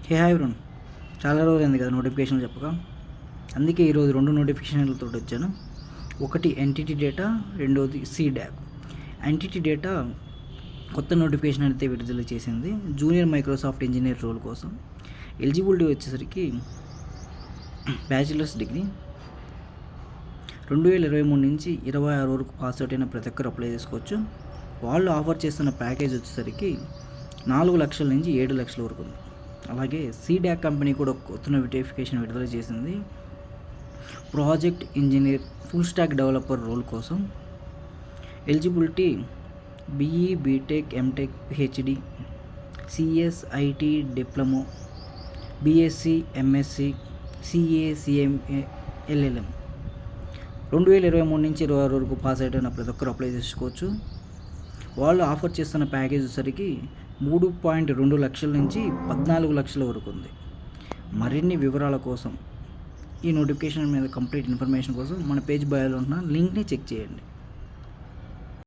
Hi బ్రోన్, చాలా రోజులైంది కదా నోటిఫికేషన్లు చెప్పగా. అందుకే ఈరోజు 2 నోటిఫికేషన్లతో వచ్చాను. ఒకటి ఎంటిటీ డేటా, రెండోది సీడాక్. ఎంటిటీ డేటా కొత్త నోటిఫికేషన్ అయితే విడుదల చేసింది జూనియర్ మైక్రోసాఫ్ట్ ఇంజనీర్ రోల్ కోసం. ఎలిజిబిలిటీ వచ్చేసరికి బ్యాచిలర్స్ డిగ్రీ 2023 నుంచి 26 వరకు పాస్ అవుట్ అయిన ప్రతి ఒక్కరు అప్లై చేసుకోవచ్చు. వాళ్ళు ఆఫర్ చేస్తున్న ప్యాకేజ్ వచ్చేసరికి 4 లక్షల నుంచి 7 లక్షల వరకు ఉంది. అలాగే సీడాక్ కంపెనీ కూడా కొత్త నోటిఫికేషన్ విడుదల చేసింది project engineer full stack developer role కోసం. Eligibility BE, BTech, MTech, PhD, CS, IT, diploma, BSc, MSc, CA, CMA, LLM. 2023 నుంచి 26 వరకు పాస్ అవుట్ అయిన ప్రతి ఒక్కరు అప్లై చేసుకోవచ్చు. వాళ్ళు ఆఫర్ చేస్తున్న ప్యాకేజ్ వచ్చేసరికి 3.2 లక్షల నుంచి 14 లక్షల వరకు ఉంది. మరిన్ని వివరాల కోసం, ఈ నోటిఫికేషన్ మీద కంప్లీట్ ఇన్ఫర్మేషన్ కోసం మన పేజ్ బయోలో ఉన్న లింక్ని చెక్ చేయండి.